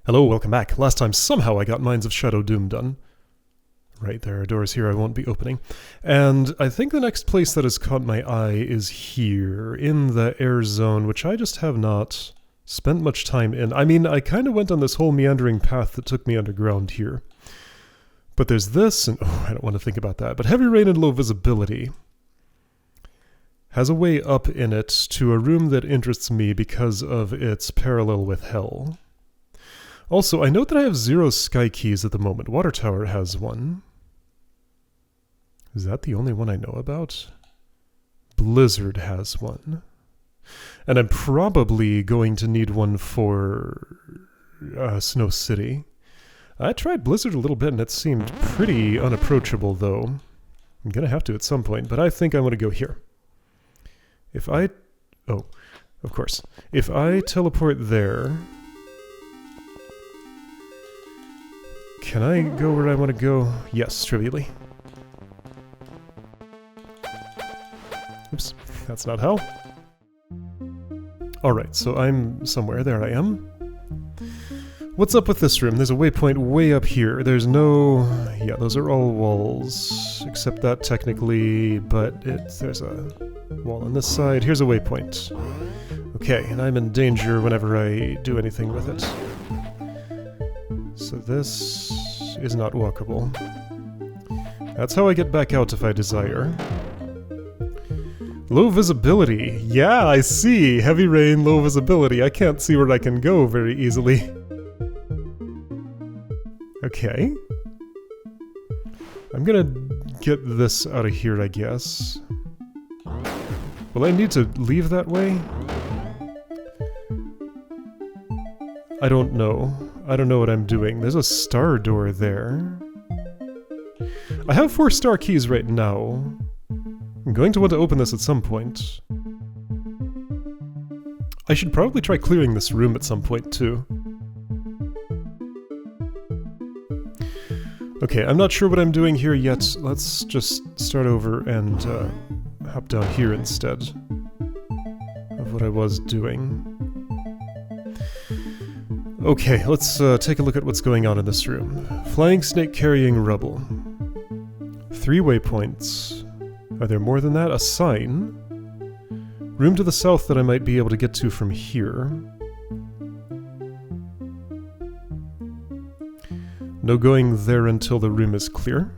Hello, welcome back. Last time somehow I got Mines of Shadow Doom done. Right, there are doors here I won't be opening. And I think the next place that has caught my eye is here, in the air zone, which I just have not spent much time in. I mean, I kind of went on this whole meandering path that took me underground here. But there's this, and oh, I don't want to think about that. But Heavy Rain and Low Visibility has a way up in it to a room that interests me because of its parallel with Hell. Also, I note that I have 0 sky keys at the moment. Water Tower has one. Is that the only one I know about? Blizzard has one. And I'm probably going to need one for Snow City. I tried Blizzard a little bit and it seemed pretty unapproachable though. I'm going to have to at some point, but I think I want to go here. If I... oh, of course. If I teleport there... can I go where I want to go? Yes, trivially. Oops, that's not how. Alright, so I'm somewhere. There I am. What's up with this room? There's a waypoint way up here. There's no... yeah, those are all walls. Except that technically, but there's a wall on this side. Here's a waypoint. Okay, and I'm in danger whenever I do anything with it. So this is not walkable. That's how I get back out if I desire. Low visibility. Yeah, I see. Heavy rain, low visibility. I can't see where I can go very easily. Okay. I'm gonna get this out of here, I guess. Will I need to leave that way? I don't know. I don't know what I'm doing. There's a star door there. I have 4 star keys right now. I'm going to want to open this at some point. I should probably try clearing this room at some point too. Okay, I'm not sure what I'm doing here yet. Let's just start over and hop down here instead of what I was doing. Okay, let's take a look at what's going on in this room. Flying snake carrying rubble. 3 waypoints. Are there more than that? A sign. Room to the south that I might be able to get to from here. No going there until the room is clear.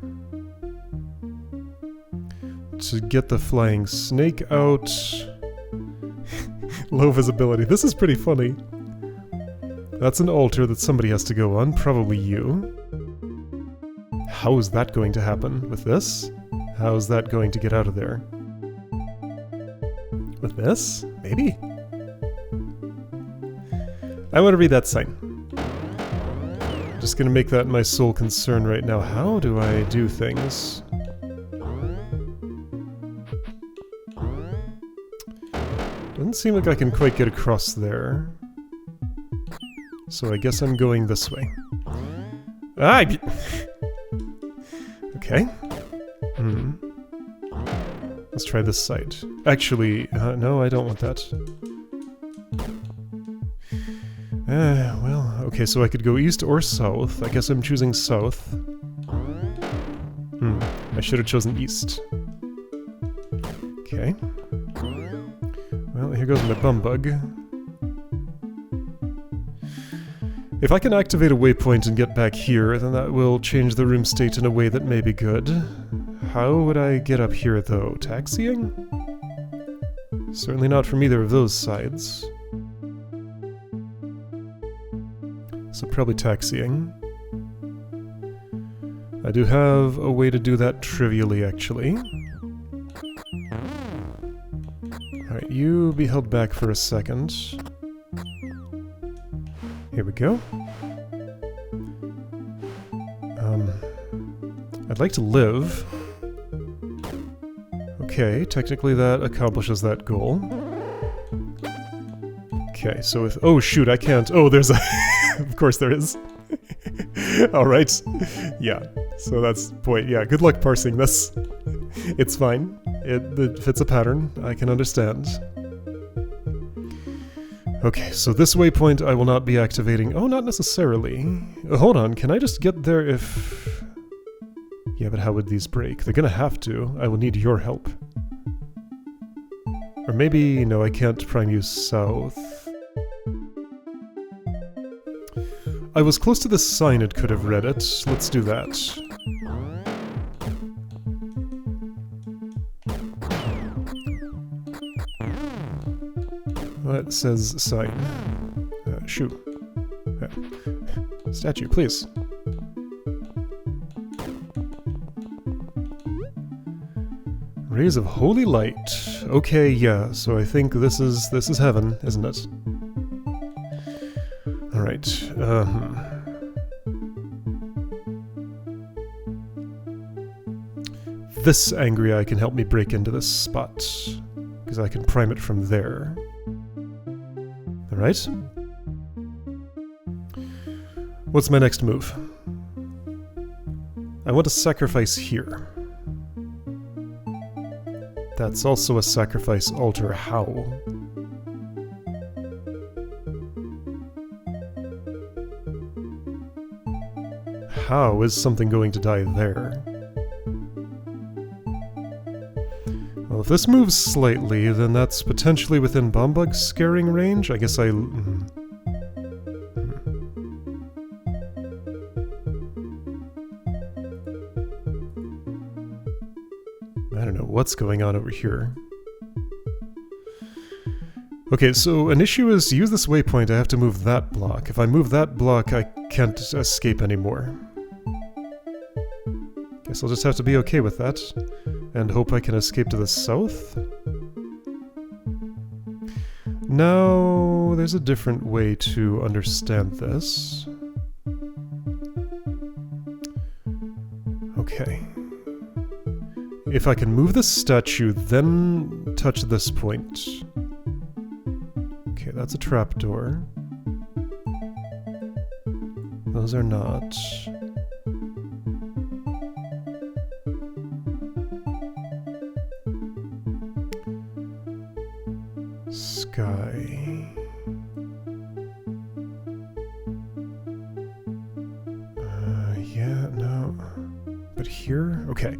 To get the flying snake out. Low visibility. This is pretty funny. That's an altar that somebody has to go on, probably you. How is that going to happen with this? How is that going to get out of there? With this? Maybe? I want to read that sign. I'm just gonna make that my sole concern right now. How do I do things? Doesn't seem like I can quite get across there. So I guess I'm going this way. Ah! Okay. Let's try this side. Actually, no, I don't want that. Well, okay, so I could go east or south. I guess I'm choosing south. I should have chosen east. Okay. Well, here goes my bum bug. If I can activate a waypoint and get back here, then that will change the room state in a way that may be good. How would I get up here, though? Taxiing? Certainly not from either of those sides. So probably taxiing. I do have a way to do that trivially, actually. Alright, you be held back for a second. Here we go. I'd like to live. Okay, technically that accomplishes that goal. Okay, so with... oh shoot, I can't... oh, there's a... of course there is. Alright. Yeah, so that's the point. Yeah, good luck parsing this. It's fine. It fits a pattern. I can understand. Okay, so this waypoint I will not be activating. Oh, not necessarily. Hold on, can I just get there if... Yeah, but how would these break? They're gonna have to. I will need your help. Or maybe... No, I can't prime you south. I was close to this sign and could have read it. Let's do that. What says sign? Shoot. Statue, please. Rays of holy light. Okay, yeah, so I think this is heaven, isn't it? Alright, this angry eye can help me break into this spot, because I can prime it from there. Alright. What's my next move? I want to sacrifice here. That's also a sacrifice altar. How? How is something going to die there? Well, if this moves slightly, then that's potentially within Bombug's scaring range. I guess I don't know what's going on over here. Okay, so an issue is to use this waypoint, I have to move that block. If I move that block, I can't escape anymore. Guess I'll just have to be okay with that. And hope I can escape to the south? Now, there's a different way to understand this. Okay. If I can move this statue, then touch this point. Okay, that's a trapdoor. Those are not. Sky. Yeah, no. But here? Okay.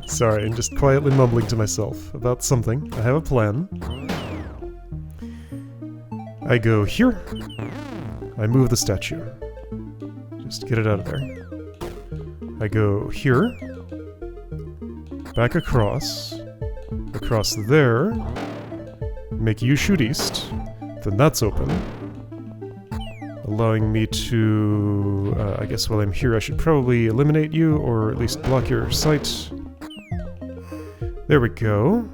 Sorry, I'm just quietly mumbling to myself about something. I have a plan. I go here. I move the statue. Just get it out of there. I go here. Back across. Across there. Make you shoot east. Then that's open. Allowing me to... I guess while I'm here I should probably eliminate you, or at least block your sight. There we go.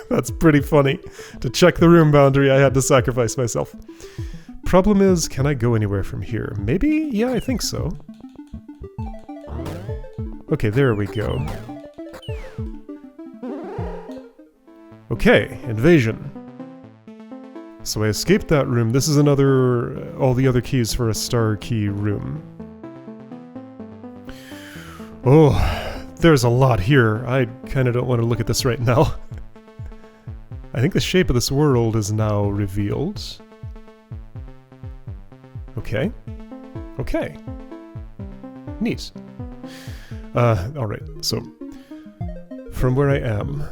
That's pretty funny. To check the room boundary, I had to sacrifice myself. Problem is, can I go anywhere from here? Maybe? Yeah, I think so. Okay, there we go. Okay, invasion. So I escaped that room. This is another... all the other keys for a star key room. Oh, there's a lot here. I kind of don't want to look at this right now. I think the shape of this world is now revealed. Okay. Okay. Neat. Alright, so... from where I am...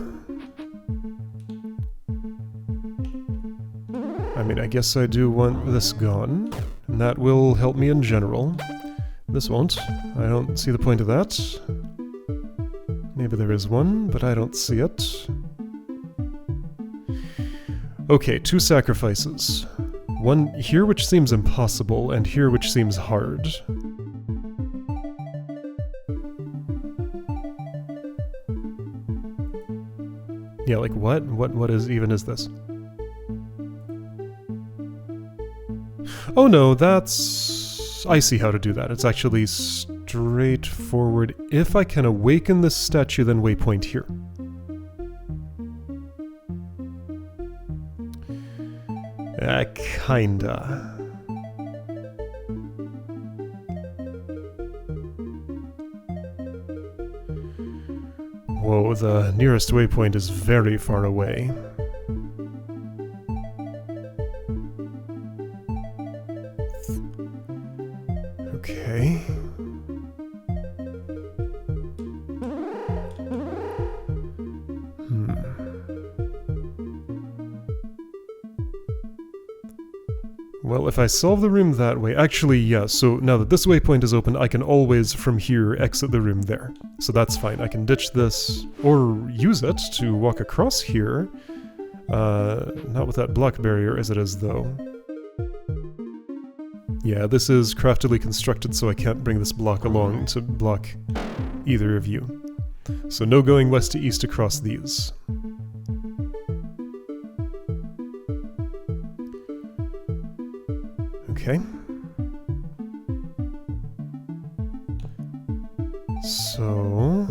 I mean, I guess I do want this gone, and that will help me in general. This won't. I don't see the point of that. Maybe there is one, but I don't see it. Okay, 2 sacrifices. One here which seems impossible, and here which seems hard. Yeah, like what? What is this? Oh no, that's... I see how to do that. It's actually straightforward. If I can awaken this statue, then waypoint here. Kinda. Whoa, the nearest waypoint is very far away. Okay. Well, if I solve the room that way... Actually, yeah, so now that this waypoint is open, I can always, from here, exit the room there. So that's fine. I can ditch this, or use it to walk across here. Not with that block barrier as it is, though. Yeah, this is craftily constructed so I can't bring this block along to block either of you. So no going west to east across these. Okay. So...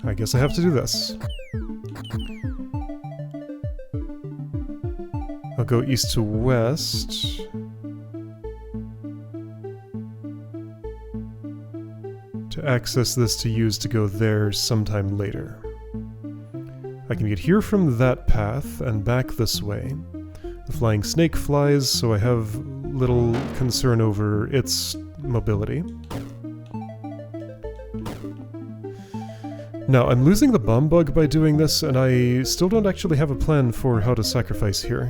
I guess I have to do this. I'll go east to west. To access this to use to go there sometime later. I can get here from that path and back this way. The flying snake flies, so I have little concern over its mobility. Now, I'm losing the bomb bug by doing this, and I still don't actually have a plan for how to sacrifice here.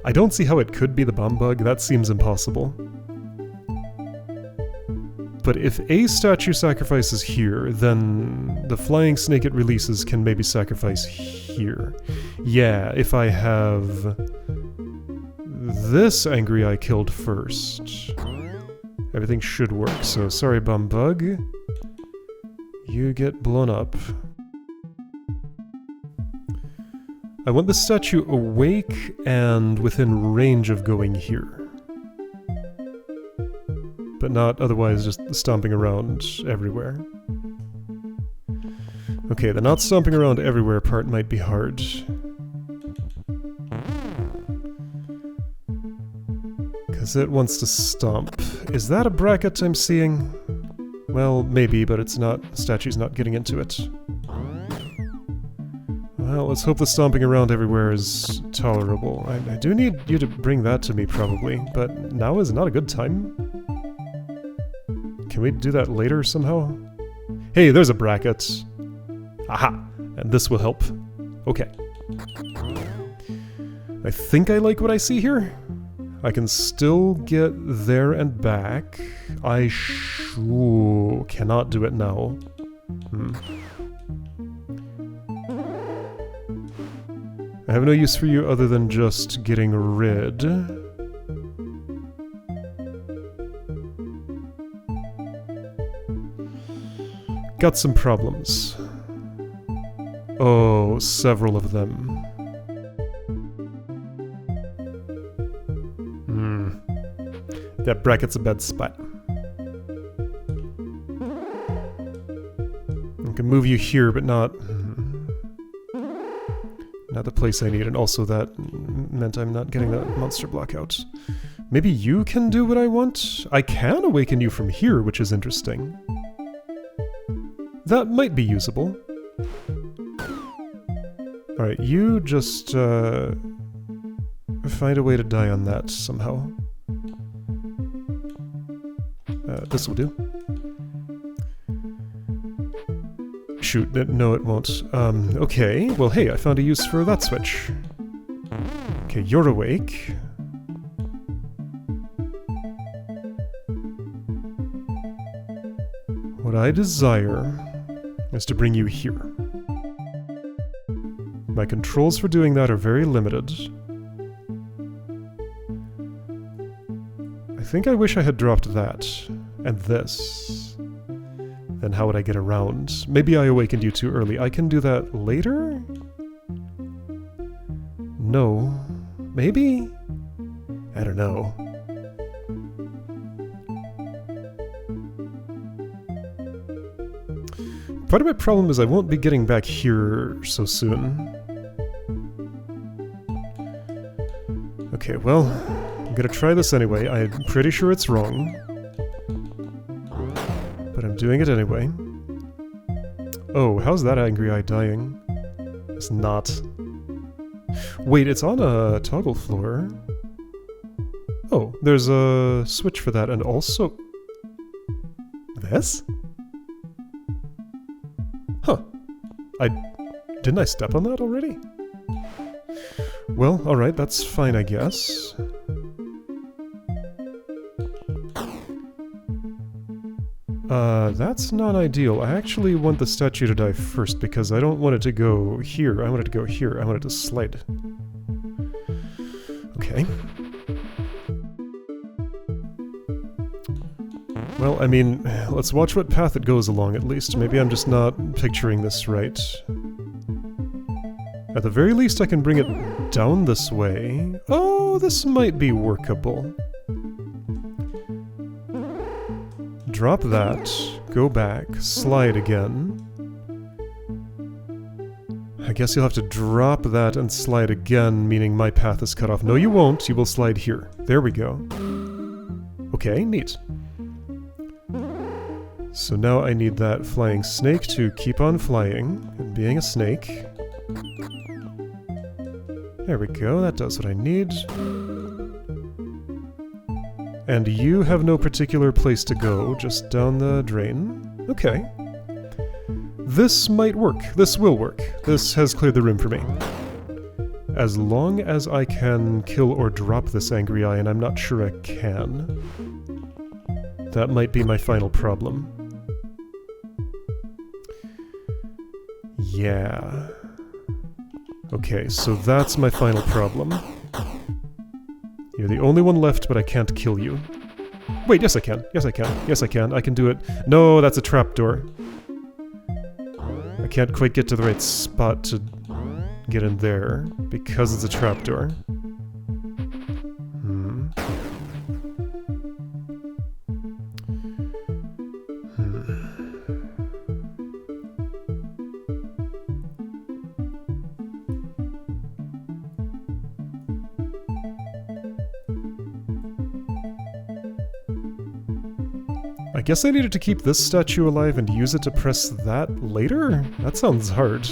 I don't see how it could be the bomb bug, that seems impossible. But if a statue sacrifices here, then the flying snake it releases can maybe sacrifice here. Yeah, if I have this angry eye killed first, everything should work. So sorry, bomb bug. You get blown up. I want the statue awake and within range of going here. But not otherwise just stomping around everywhere. Okay, the not stomping around everywhere part might be hard. Because it wants to stomp. Is that a bracket I'm seeing? Well, maybe, but it's not. The statue's not getting into it. Well, let's hope the stomping around everywhere is tolerable. I do need you to bring that to me, probably, but now is not a good time. Can we do that later somehow? Hey, there's a bracket. Aha! And this will help. Okay. I think I like what I see here. I can still get there and back. Ooh, cannot do it now. I have no use for you other than just getting rid. Got some problems. Oh, several of them. That bracket's a bad spot. I can move you here, but not the place I need, and also that meant I'm not getting that monster block out. Maybe you can do what I want? I can awaken you from here, which is interesting. That might be usable. Alright, you just find a way to die on that somehow. This will do. Shoot, no it won't. Okay, well hey, I found a use for that switch. Okay, you're awake. What I desire is to bring you here. My controls for doing that are very limited. I think I wish I had dropped that, and this. Then how would I get around? Maybe I awakened you too early. I can do that later? No. Maybe? I don't know. Part of my problem is I won't be getting back here so soon. Okay, well, I'm gonna try this anyway. I'm pretty sure it's wrong. But I'm doing it anyway. Oh, how's that angry eye dying? It's not. Wait, it's on a toggle floor. Oh, there's a switch for that, and also... This? Huh. Didn't I step on that already? Well, alright, that's fine, I guess. That's not ideal. I actually want the statue to die first because I don't want it to go here. I want it to go here. I want it to slide. Okay. Well, I mean, let's watch what path it goes along at least. Maybe I'm just not picturing this right. At the very least, I can bring it down this way. Oh, this might be workable. Drop that, go back, slide again. I guess you'll have to drop that and slide again, meaning my path is cut off. No, you won't. You will slide here. There we go. Okay, neat. So now I need that flying snake to keep on flying and being a snake. There we go, that does what I need. And you have no particular place to go, just down the drain. Okay. This might work. This will work. This has cleared the room for me. As long as I can kill or drop this angry eye, and I'm not sure I can. That might be my final problem. Yeah. Okay, so that's my final problem. You're the only one left, but I can't kill you. Wait, yes I can. Yes I can. Yes I can. I can do it. No, that's a trapdoor. I can't quite get to the right spot to get in there, because it's a trapdoor. I guess I needed to keep this statue alive and use it to press that later? That sounds hard.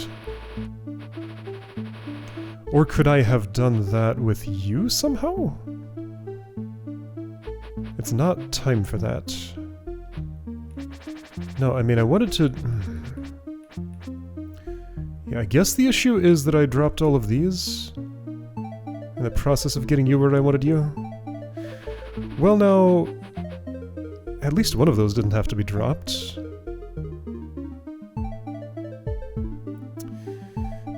Or could I have done that with you somehow? It's not time for that. No, I mean, I wanted to... Yeah, I guess the issue is that I dropped all of these in the process of getting you where I wanted you. Well, now... At least one of those didn't have to be dropped.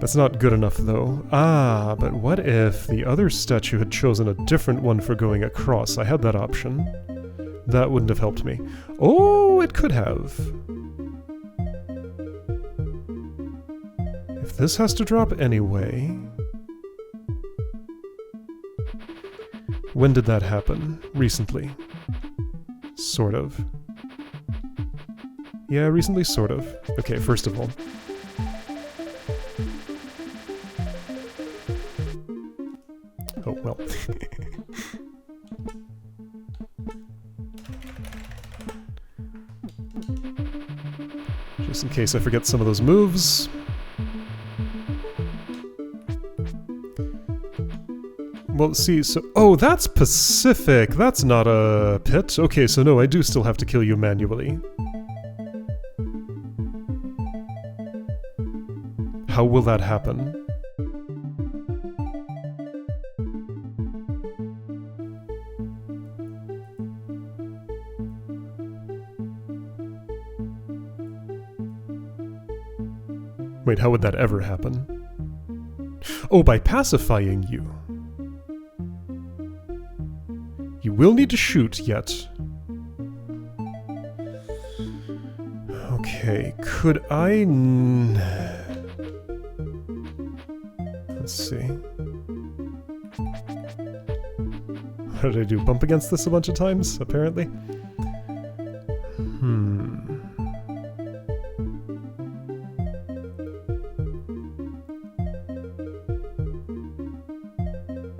That's not good enough, though. Ah, but what if the other statue had chosen a different one for going across? I had that option. That wouldn't have helped me. Oh, it could have. If this has to drop anyway... When did that happen? Recently. Sort of. Yeah, recently, sort of. Okay, first of all. Oh, well. Just in case I forget some of those moves. Well, see, so... Oh, that's Pacific! That's not a pit. Okay, so no, I do still have to kill you manually. How will that happen? Wait, how would that ever happen? Oh, by pacifying you. You will need to shoot yet. Okay, could I... Let's see. What did I do? Bump against this a bunch of times, apparently?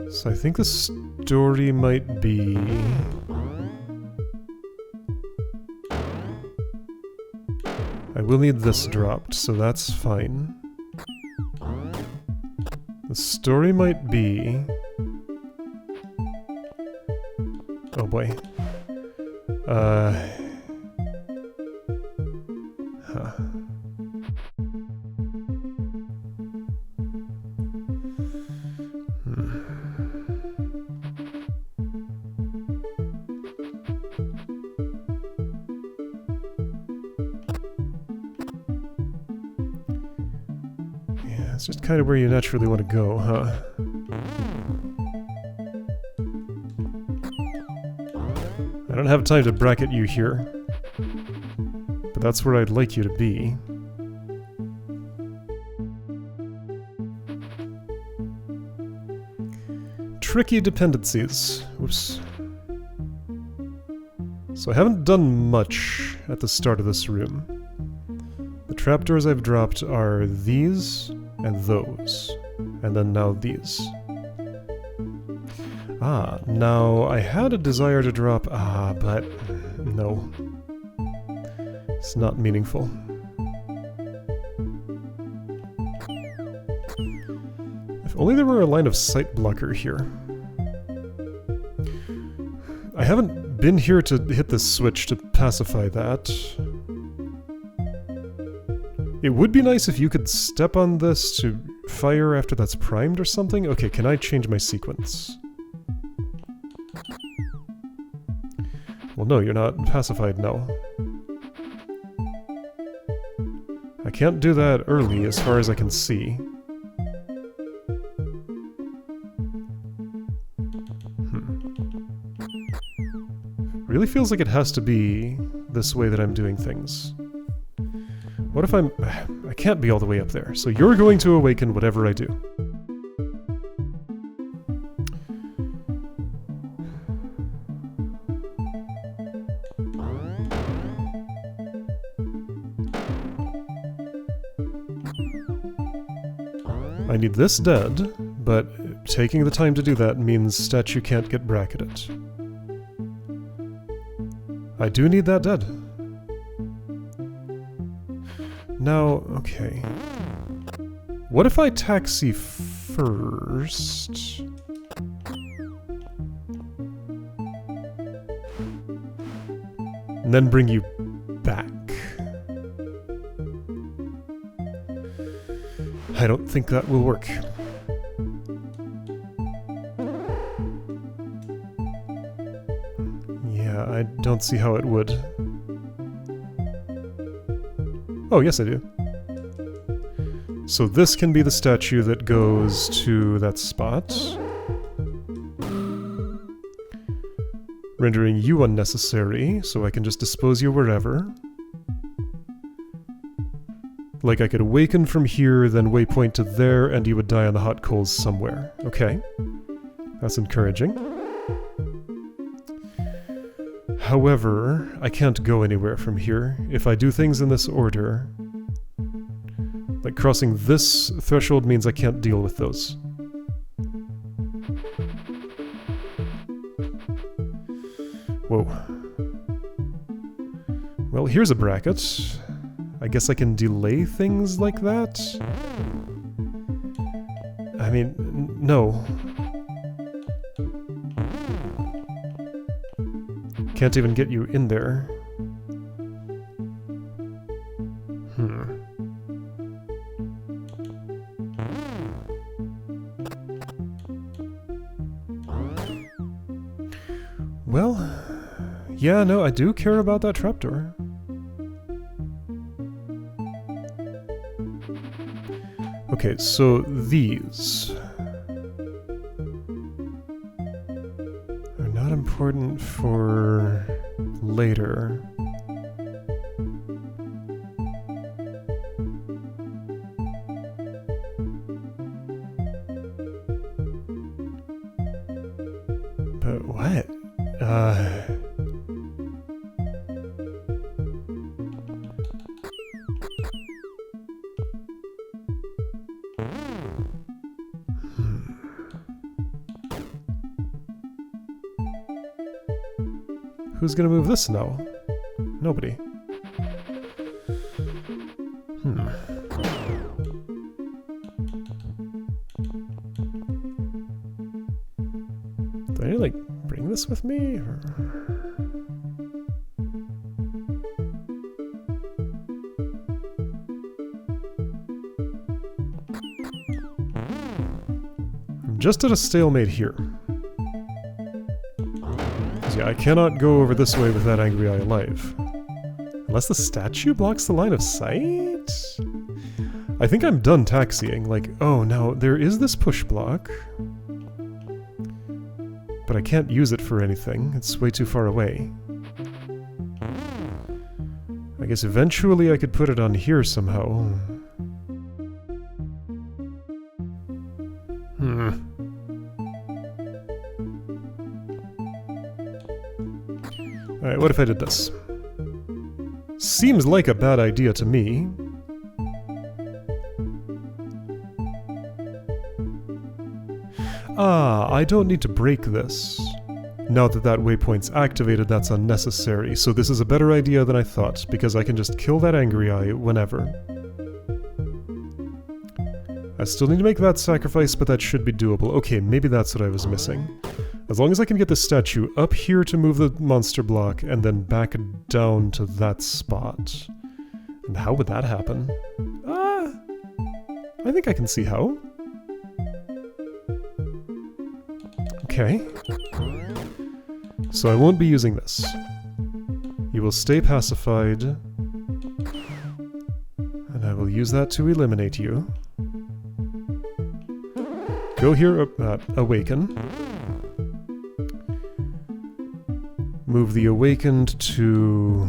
So I think the story might be... I will need this dropped, so that's fine. The story might be... Oh boy. Huh. It's just kind of where you naturally want to go, huh? I don't have time to bracket you here, but that's where I'd like you to be. Tricky dependencies. Oops. So I haven't done much at the start of this room. The trapdoors I've dropped are these and those, and then now these. Ah, now I had a desire to drop, but no. It's not meaningful. If only there were a line of sight blocker here. I haven't been here to hit this switch to pacify that. It would be nice if you could step on this to fire after that's primed or something. Okay, can I change my sequence? Well, no, you're not pacified now. I can't do that early as far as I can see. Really feels like it has to be this way that I'm doing things. What if I can't be all the way up there, so you're going to awaken whatever I do. I need this dead, but taking the time to do that means statue can't get bracketed. I do need that dead. Now, okay. What if I taxi first? And then bring you back? I don't think that will work. Yeah, I don't see how it would. Oh, yes I do. So this can be the statue that goes to that spot. Rendering you unnecessary, so I can just dispose you wherever. Like I could awaken from here, then waypoint to there, and you would die on the hot coals somewhere. Okay. That's encouraging. However, I can't go anywhere from here. If I do things in this order, like crossing this threshold means I can't deal with those. Whoa. Well, here's a bracket. I guess I can delay things like that? I mean, no. Can't even get you in there. Well, yeah, no, I do care about that trapdoor. Okay, so these are not important for later. But what? Who's gonna move this now? Nobody. I need to, like, bring this with me? Or... I'm just at a stalemate here. Yeah, I cannot go over this way with that angry eye alive. Unless the statue blocks the line of sight? I think I'm done taxiing. Like, oh, now there is this push block. But I can't use it for anything. It's way too far away. I guess eventually I could put it on here somehow. Alright, what if I did this? Seems like a bad idea to me. Ah, I don't need to break this. Now that that waypoint's activated, that's unnecessary, so this is a better idea than I thought, because I can just kill that angry eye whenever. I still need to make that sacrifice, but that should be doable. Okay, maybe that's what I was missing. As long as I can get the statue up here to move the monster block, and then back down to that spot. And how would that happen? I think I can see how. Okay. So I won't be using this. You will stay pacified. And I will use that to eliminate you. Go here, awaken. Move the awakened to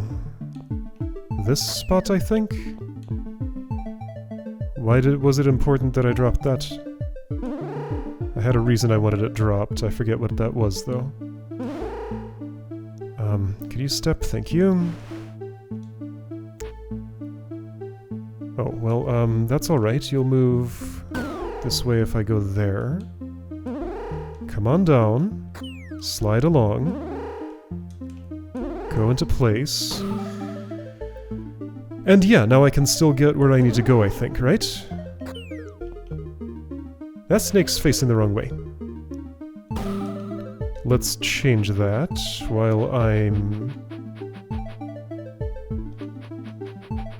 this spot, I think? Why was it important that I dropped that? I had a reason I wanted it dropped. I forget what that was, though. Could you step? Thank you. Oh, well, that's alright. You'll move this way if I go there. Come on down. Slide along. Go into place. And yeah, now I can still get where I need to go, I think, right? That snake's facing the wrong way. Let's change that while I'm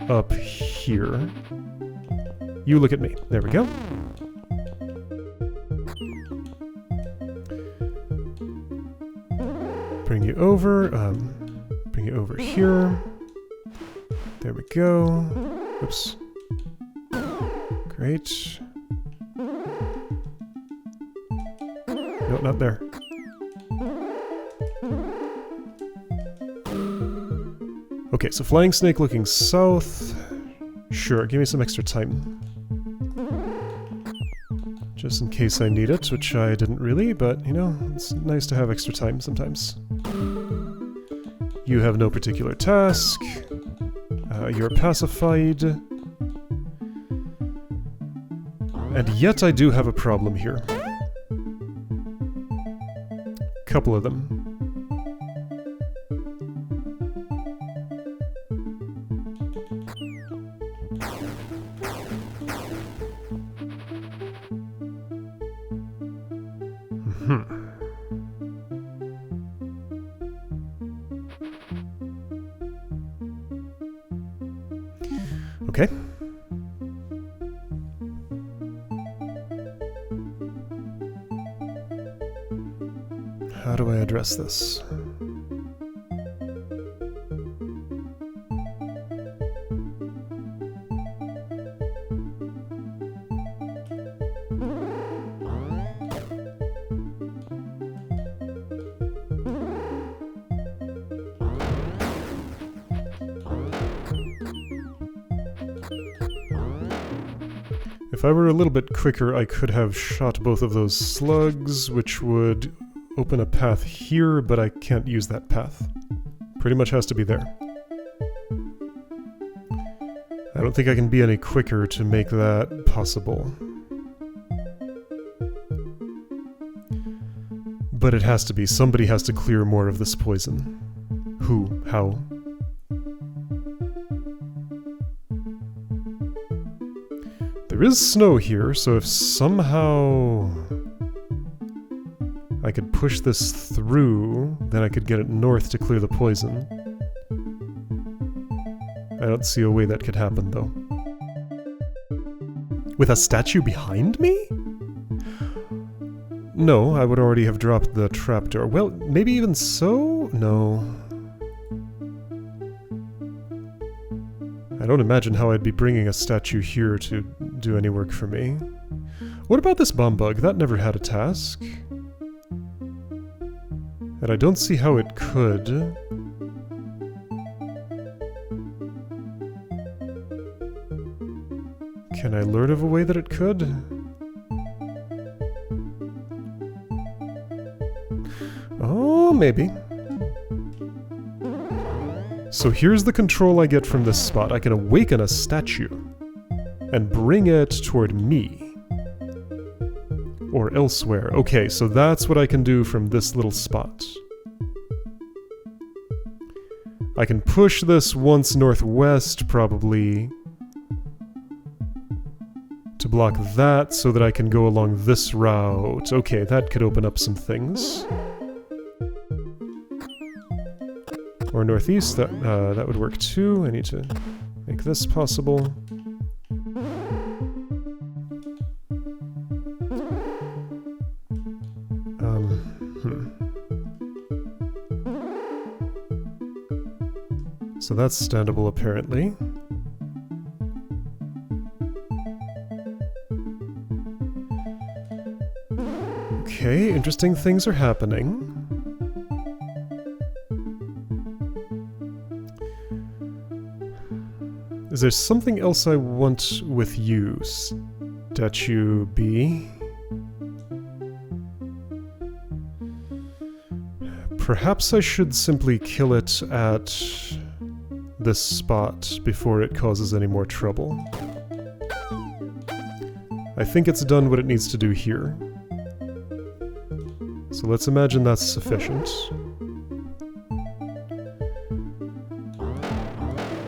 up here. You look at me. There we go. Bring you over. Bring you over here. There we go. Oops. Great. No, not there. Okay, so flying snake looking south. Sure, give me some extra time. Just in case I need it, which I didn't really, but, you know, it's nice to have extra time sometimes. You have no particular task. You're pacified. And yet I do have a problem here. Couple of them. Okay. How do I address this? If I were a little bit quicker, I could have shot both of those slugs, which would open a path here, but I can't use that path. Pretty much has to be there. I don't think I can be any quicker to make that possible. But it has to be. Somebody has to clear more of this poison. Who? How? There is snow here, so if somehow I could push this through, then I could get it north to clear the poison. I don't see a way that could happen, though. With a statue behind me? No, I would already have dropped the trapdoor. Well, maybe even so? No. I don't imagine how I'd be bringing a statue here to do any work for me. What about this bomb bug? That never had a task. And I don't see how it could. Can I learn of a way that it could? Oh, maybe. So here's the control I get from this spot. I can awaken a statue and bring it toward me. Or elsewhere. Okay, so that's what I can do from this little spot. I can push this once northwest, probably, to block that so that I can go along this route. Okay, that could open up some things. Or northeast, that would work too. I need to make this possible. So that's standable, apparently. Okay, interesting things are happening. Is there something else I want with you, Statue B? Perhaps I should simply kill it at this spot before it causes any more trouble. I think it's done what it needs to do here. So let's imagine that's sufficient.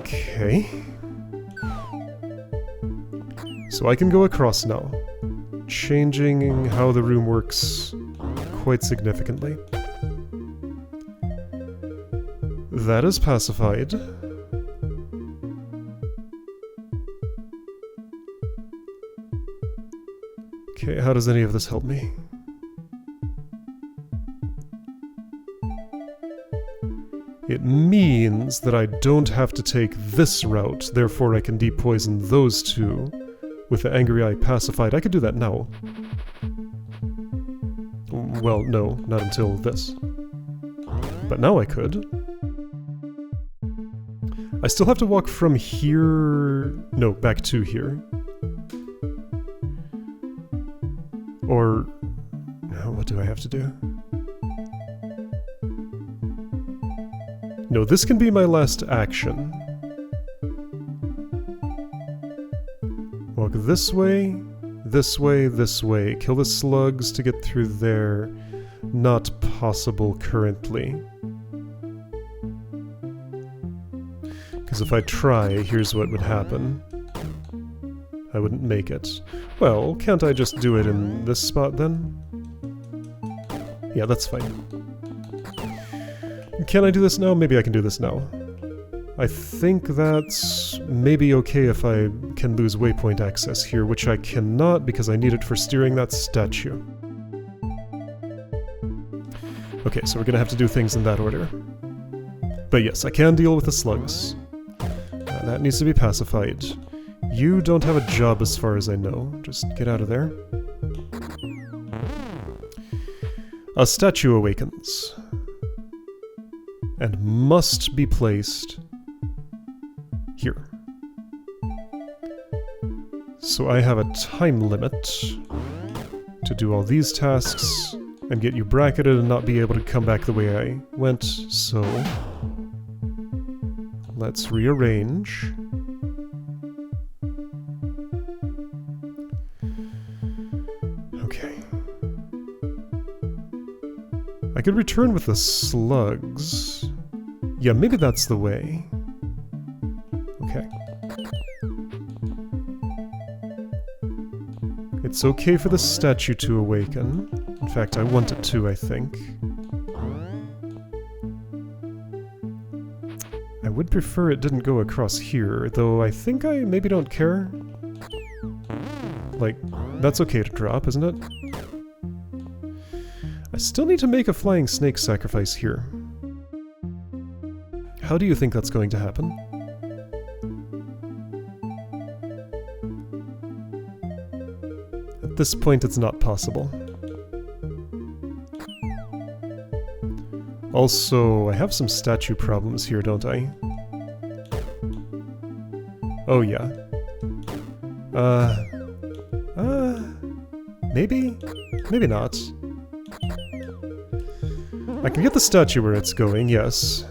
Okay. So I can go across now, changing how the room works quite significantly. That is pacified. Okay, how does any of this help me? It means that I don't have to take this route, therefore I can depoison those two. With the Angry Eye pacified, I could do that now. Well, no, not until this. But now I could. I still have to walk from here... No, back to here. Or... what do I have to do? No, this can be my last action. Walk this way, this way, this way. Kill the slugs to get through there. Not possible currently. Because if I try, here's what would happen. I wouldn't make it. Well, can't I just do it in this spot then? Yeah, that's fine. Can I do this now? Maybe I can do this now. I think that's maybe okay if I can lose waypoint access here, which I cannot because I need it for steering that statue. Okay, so we're gonna have to do things in that order. But yes, I can deal with the slugs. That needs to be pacified. You don't have a job as far as I know. Just get out of there. A statue awakens. And must be placed here. So I have a time limit to do all these tasks and get you bracketed and not be able to come back the way I went, so let's rearrange. Okay. I could return with the slugs. Yeah, maybe that's the way. Okay. It's okay for the statue to awaken. In fact, I want it to, I think. I would prefer it didn't go across here, though I think I maybe don't care. Like, that's okay to drop, isn't it? I still need to make a flying snake sacrifice here. How do you think that's going to happen? At this point, it's not possible. Also, I have some statue problems here, don't I? Oh, yeah. Maybe? Maybe not. I can get the statue where it's going, yes.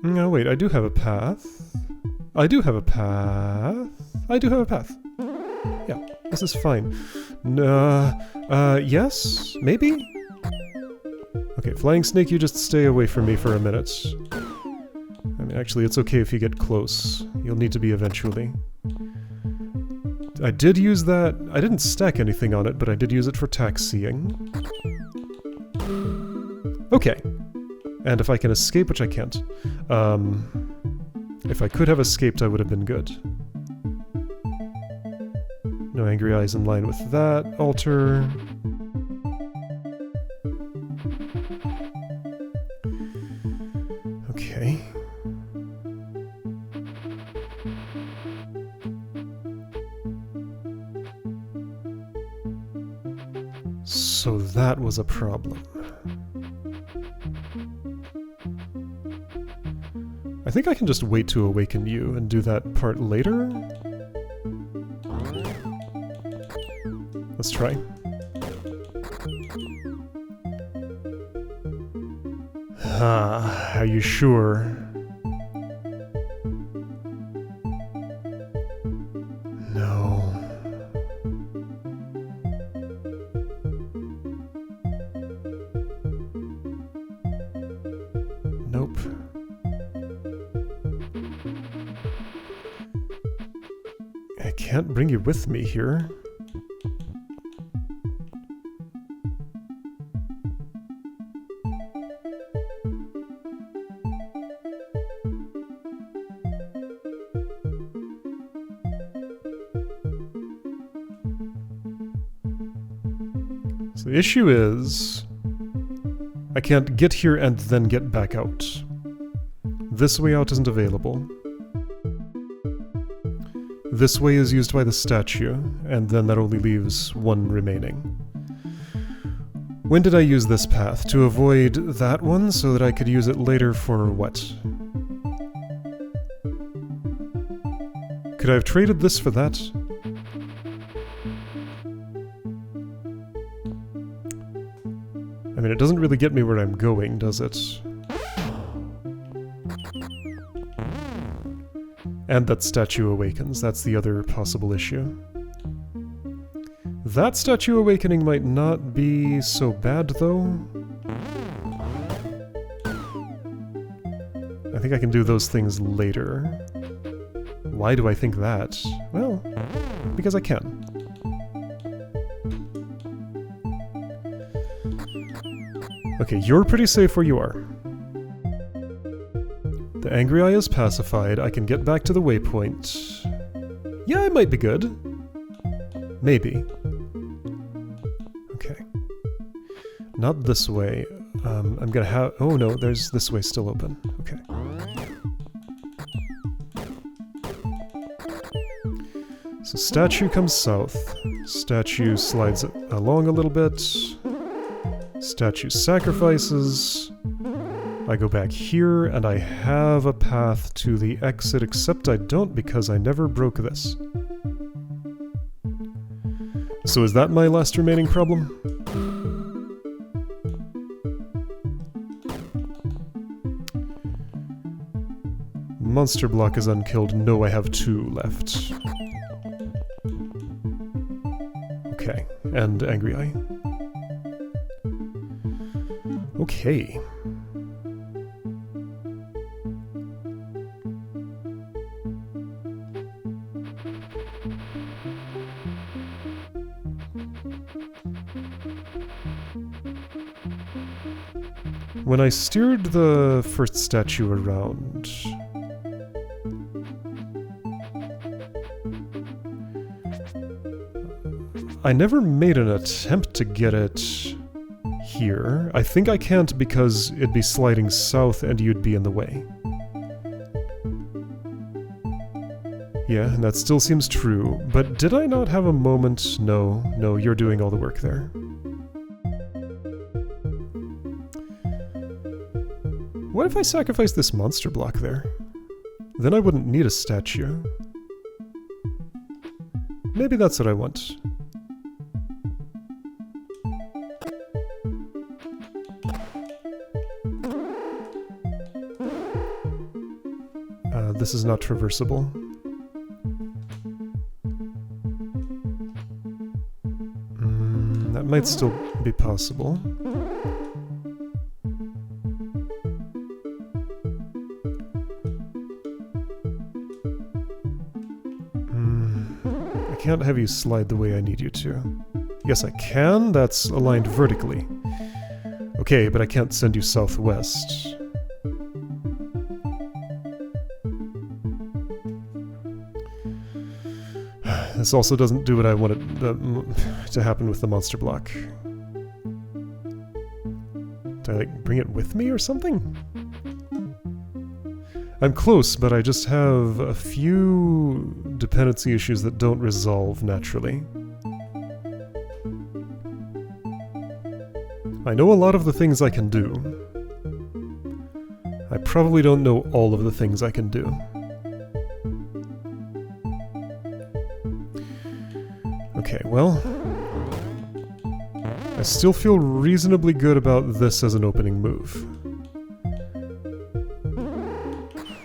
No, wait, I do have a path. I do have a path. I do have a path. Yeah, this is fine. Yes? Maybe? Okay, flying snake, you just stay away from me for a minute. I mean, actually, it's okay if you get close. You'll need to be eventually. I did use that. I didn't stack anything on it, but I did use it for taxiing. Okay. And if I can escape, which I can't. If I could have escaped, I would have been good. No angry eyes in line with that altar. Okay. So that was a problem. I think I can just wait to awaken you and do that part later. Let's try. Are you sure? No. Nope. I can't bring you with me here. So the issue is, I can't get here and then get back out. This way out isn't available. This way is used by the statue, and then that only leaves one remaining. When did I use this path? To avoid that one, so that I could use it later for what? Could I have traded this for that? I mean, it doesn't really get me where I'm going, does it? And that statue awakens, that's the other possible issue. That statue awakening might not be so bad, though. I think I can do those things later. Why do I think that? Well, because I can. Okay, you're pretty safe where you are. The angry eye is pacified, I can get back to the waypoint. Yeah, it might be good. Maybe. Okay. Not this way. I'm gonna have... Oh no, there's this way still open. Okay. So statue comes south. Statue slides along a little bit. Statue sacrifices. I go back here, and I have a path to the exit, except I don't because I never broke this. So is that my last remaining problem? Monster block is unkilled. No, I have 2 left. Okay, and angry eye. Okay. When I steered the first statue around... I never made an attempt to get it here. I think I can't because it'd be sliding south and you'd be in the way. Yeah, and that still seems true. But did I not have a moment? No, you're doing all the work there. What if I sacrifice this monster block there? Then I wouldn't need a statue. Maybe that's what I want. This is not traversable. That might still be possible. I can't have you slide the way I need you to. Yes, I can. That's aligned vertically. Okay, but I can't send you southwest. This also doesn't do what I wanted to happen with the monster block. Do I, like, bring it with me or something? I'm close, but I just have a few dependency issues that don't resolve naturally. I know a lot of the things I can do. I probably don't know all of the things I can do. Okay, well, I still feel reasonably good about this as an opening move.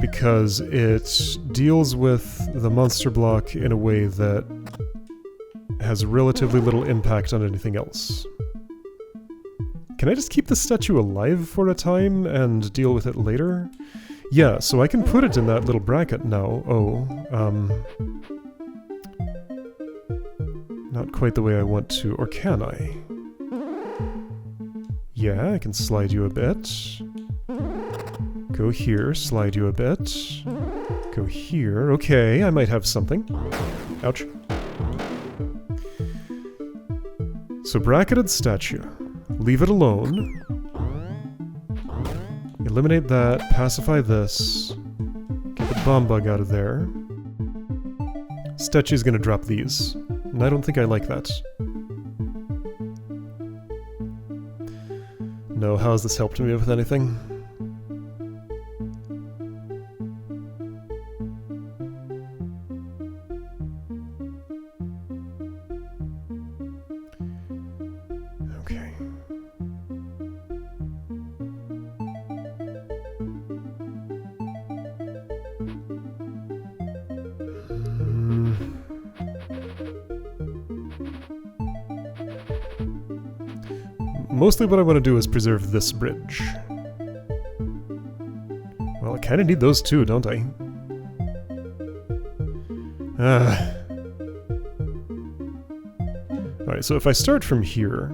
Because it deals with the monster block in a way that has relatively little impact on anything else. Can I just keep the statue alive for a time and deal with it later? Yeah, so I can put it in that little bracket now. Not quite the way I want to, or can I? Yeah, I can slide you a bit. Go here, slide you a bit. Go here, okay, I might have something. Ouch. So bracketed statue. Leave it alone. Eliminate that, pacify this. Get the bomb bug out of there. Statue's gonna drop these. And I don't think I like that. No, how has this helped me with anything? Okay. Mostly what I want to do is preserve this bridge. Well, I kind of need those too, don't I? Alright, so if I start from here...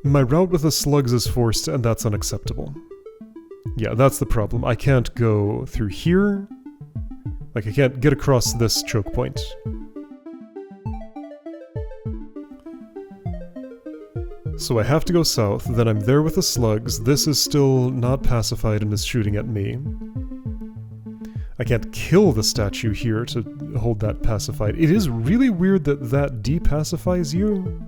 My route with the slugs is forced, and that's unacceptable. Yeah, that's the problem. I can't go through here. Like, I can't get across this choke point. So I have to go south, then I'm there with the slugs. This is still not pacified and is shooting at me. I can't kill the statue here to hold that pacified. It is really weird that that depacifies you.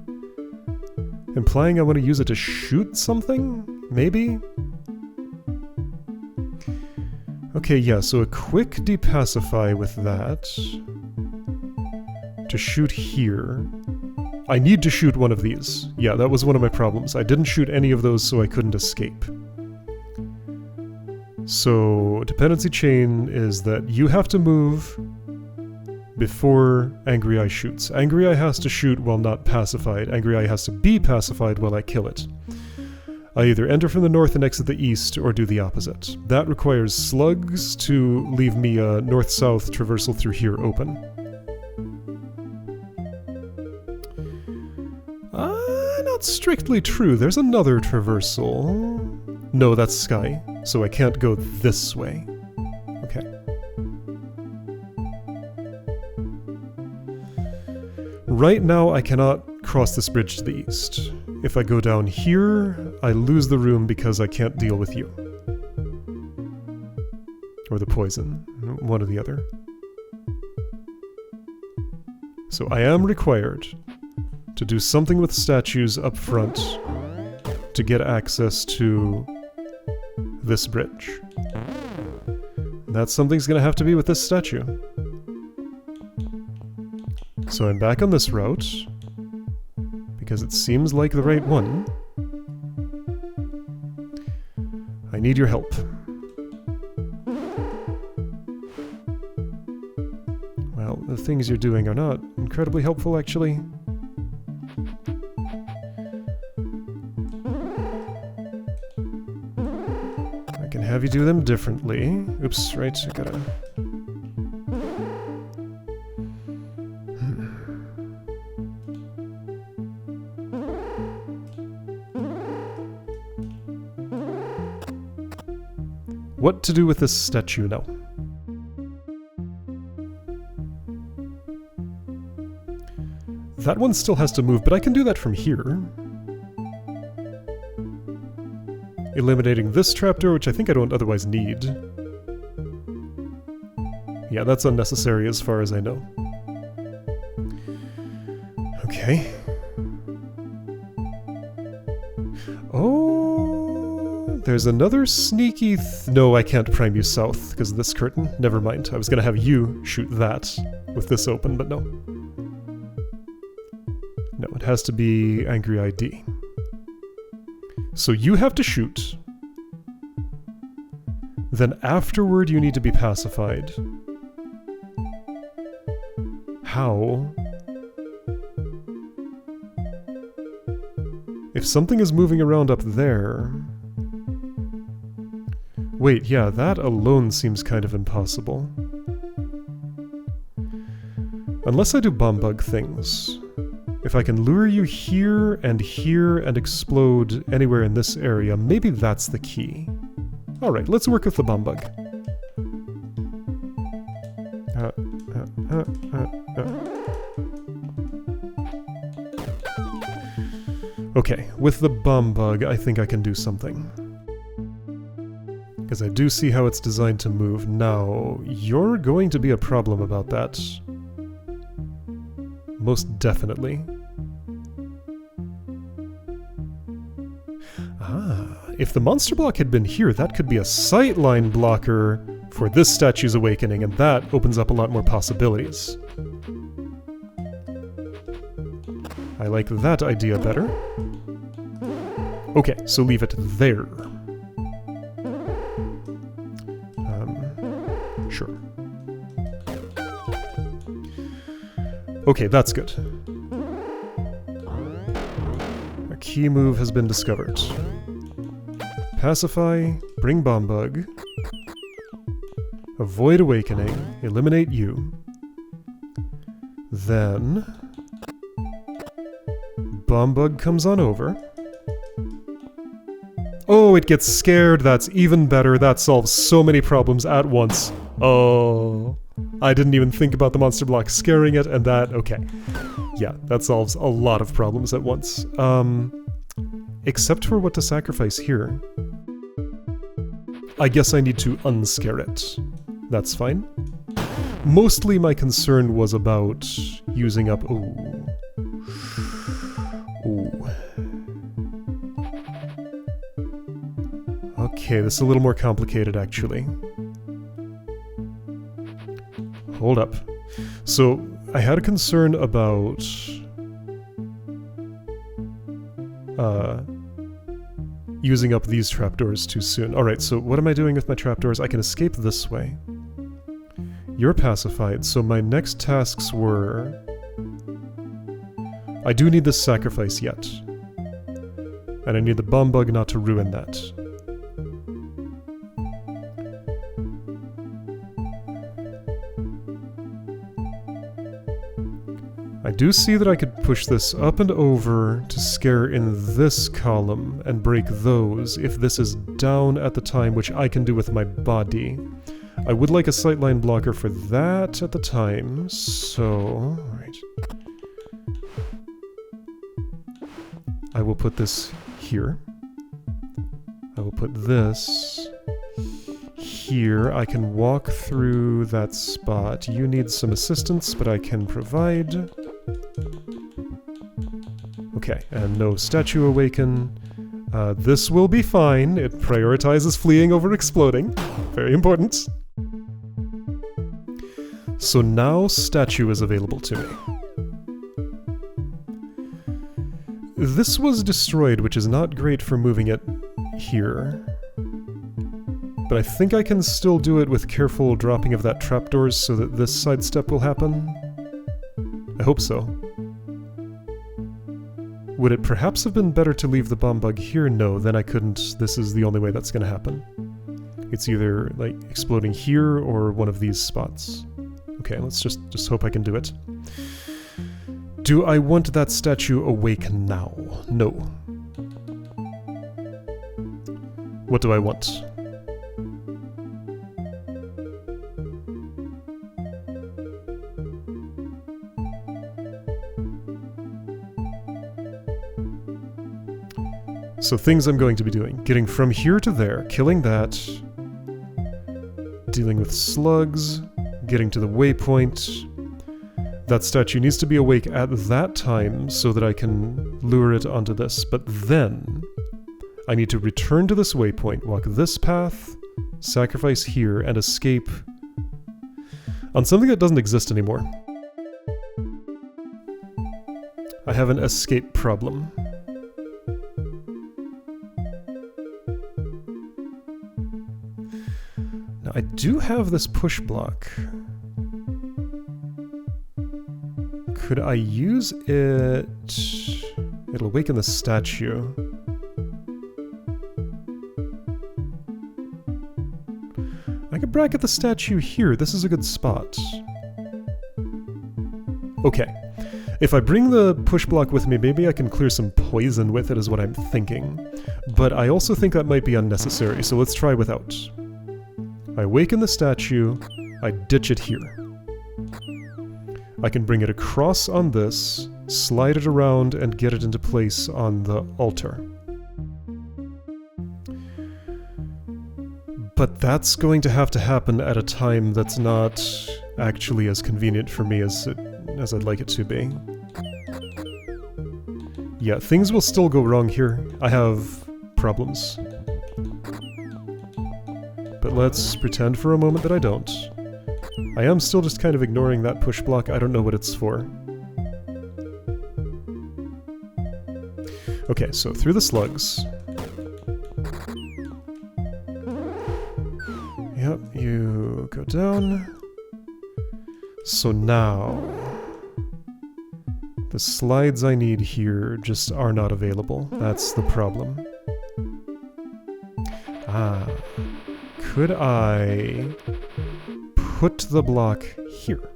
Implying I want to use it to shoot something? Maybe? Okay, yeah, so a quick depacify with that. To shoot here. I need to shoot one of these. Yeah, that was one of my problems. I didn't shoot any of those, so I couldn't escape. So, dependency chain is that you have to move before Angry Eye shoots. Angry Eye has to shoot while not pacified. Angry Eye has to be pacified while I kill it. I either enter from the north and exit the east, or do the opposite. That requires slugs to leave me a north-south traversal through here not not strictly true. There's another traversal. No, that's sky, so I can't go this way. Okay. Right now, I cannot cross this bridge to the east. If I go down here, I lose the room because I can't deal with you. Or the poison. One or the other. So I am required to do something with statues up front to get access to this bridge. That something's gonna have to be with this statue. So I'm back on this route, because it seems like the right one. I need your help. Well, the things you're doing are not incredibly helpful, actually. I can have you do them differently. Oops, right, I gotta... What to do with this statue now? That one still has to move, but I can do that from here. Eliminating this trapdoor, which I think I don't otherwise need. Yeah, that's unnecessary as far as I know. Okay. Oh, there's another sneaky... No, I can't prime you south because of this curtain. Never mind. I was going to have you shoot that with this open, but no. No, it has to be Angry ID. So you have to shoot. Then afterward you need to be pacified. How? If something is moving around up there... Wait, yeah, that alone seems kind of impossible. Unless I do bomb bug things. If I can lure you here and explode anywhere in this area, maybe that's the key. Alright, let's work with the bomb bug. Okay, with the bomb bug, I think I can do something. Because I do see how it's designed to move. Now, you're going to be a problem about that. Most definitely. Ah, if the monster block had been here, that could be a sightline blocker for this statue's awakening, and that opens up a lot more possibilities. I like that idea better. Okay, so leave it there. Sure. Okay, that's good. A key move has been discovered. Pacify, bring bomb bug, avoid awakening, eliminate you, then bomb bug comes on over. Oh, it gets scared, that's even better, that solves so many problems at once. Oh, I didn't even think about the monster block scaring it, and that, okay. Yeah, that solves a lot of problems at once. Except for what to sacrifice here. I guess I need to unscare it. That's fine. Mostly my concern was about using up... Ooh. Ooh. Okay, this is a little more complicated, actually. Hold up. So, I had a concern about... using up these trapdoors too soon. Alright, so what am I doing with my trapdoors? I can escape this way. You're pacified, so my next tasks were... I do need this sacrifice yet. And I need the bomb bug not to ruin that. I do see that I could push this up and over to scare in this column and break those if this is down at the time, which I can do with my body. I would like a sightline blocker for that at the time, so... Alright. I will put this here. I will put this here. I can walk through that spot. You need some assistance, but I can provide. Okay, and no statue awaken. This will be fine. It prioritizes fleeing over exploding. Very important. So now statue is available to me. This was destroyed, which is not great for moving it here. But I think I can still do it with careful dropping of that trapdoors so that this sidestep will happen. I hope so. Would it perhaps have been better to leave the bomb bug here? No, then I couldn't. This is the only way that's gonna happen. It's either, like, exploding here or one of these spots. Okay, let's just hope I can do it. Do I want that statue awake now? No. What do I want? So things I'm going to be doing. Getting from here to there, killing that, dealing with slugs, getting to the waypoint. That statue needs to be awake at that time so that I can lure it onto this. But then, I need to return to this waypoint, walk this path, sacrifice here, and escape on something that doesn't exist anymore. I have an escape problem. Now, I do have this push block. Could I use it? It'll awaken the statue. I could bracket the statue here. This is a good spot. Okay. If I bring the push block with me, maybe I can clear some poison with it, is what I'm thinking. But I also think that might be unnecessary, so let's try without. I awaken the statue, I ditch it here. I can bring it across on this, slide it around, and get it into place on the altar. But that's going to have to happen at a time that's not actually as convenient for me as I'd like it to be. Yeah, things will still go wrong here. I have problems. But let's pretend for a moment that I don't. I am still just kind of ignoring that push block. I don't know what it's for. Okay, so through the slugs. Yep, you go down. So now, the slides I need here just are not available. That's the problem. Ah, could I put the block here?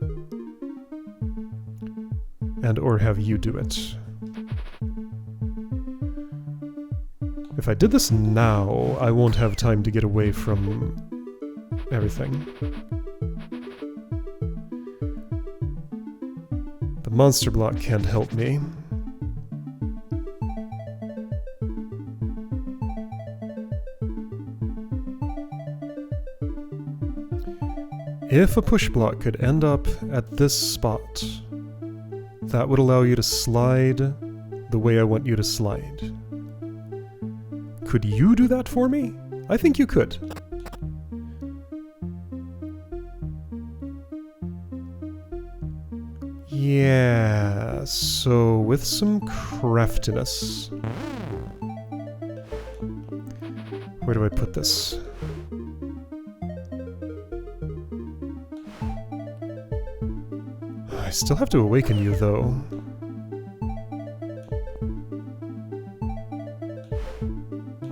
And or have you do it? If I did this now, I won't have time to get away from everything. The monster block can't help me. If a push block could end up at this spot, that would allow you to slide the way I want you to slide. Could you do that for me? I think you could. Yeah, so with some craftiness. Where do I put this? I still have to awaken you, though.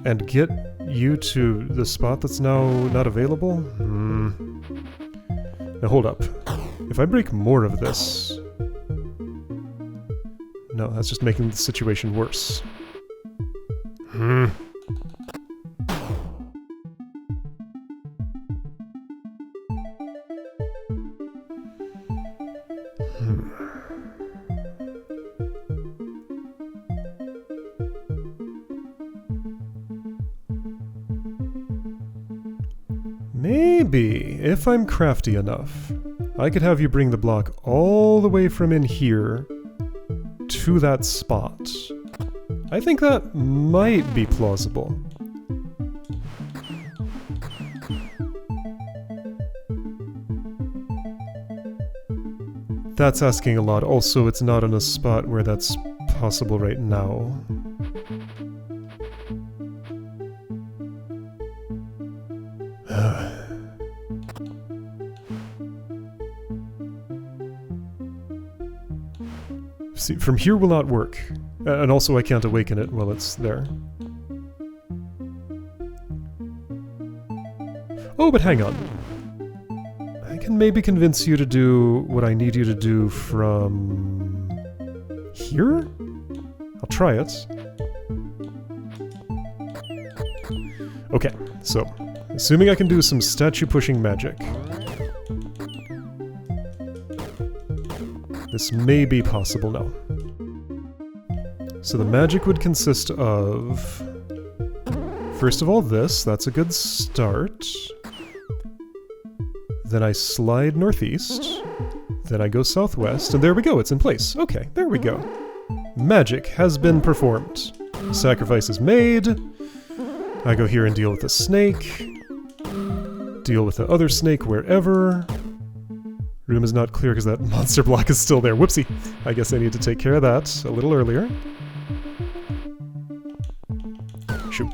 And get you to the spot that's now not available? Now hold up. If I break more of this... No, that's just making the situation worse. Hmm. Maybe, if I'm crafty enough, I could have you bring the block all the way from in here to that spot. I think that might be plausible. That's asking a lot. Also, it's not in a spot where that's possible right now. See, from here will not work. And also I can't awaken it while it's there. Oh, but hang on. I can maybe convince you to do what I need you to do from... here? I'll try it. Okay, so, assuming I can do some statue-pushing magic. This may be possible now. So the magic would consist of... first of all this, that's a good start. Then I slide northeast. Then I go southwest, and there we go, it's in place. Okay, there we go. Magic has been performed. Sacrifice is made. I go here and deal with the snake. Deal with the other snake wherever. Room is not clear because that monster block is still there. Whoopsie! I guess I need to take care of that a little earlier. Shoot.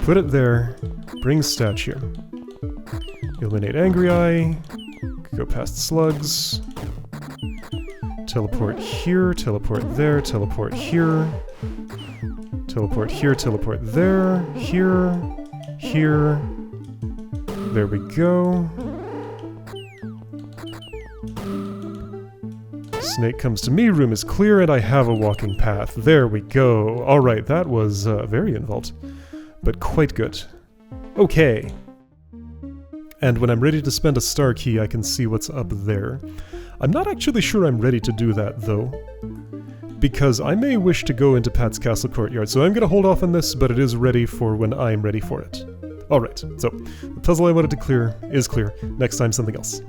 Put it there. Bring statue. Eliminate Angry Eye. Go past slugs. Teleport here, teleport there, teleport here. Teleport here, teleport there. Here. Here. There we go. Snake comes to me, room is clear, and I have a walking path. There we go. Alright, that was very involved, but quite good. Okay. And when I'm ready to spend a star key, I can see what's up there. I'm not actually sure I'm ready to do that, though, because I may wish to go into Pat's Castle Courtyard, so I'm going to hold off on this, but it is ready for when I'm ready for it. Alright, so the puzzle I wanted to clear is clear. Next time, something else.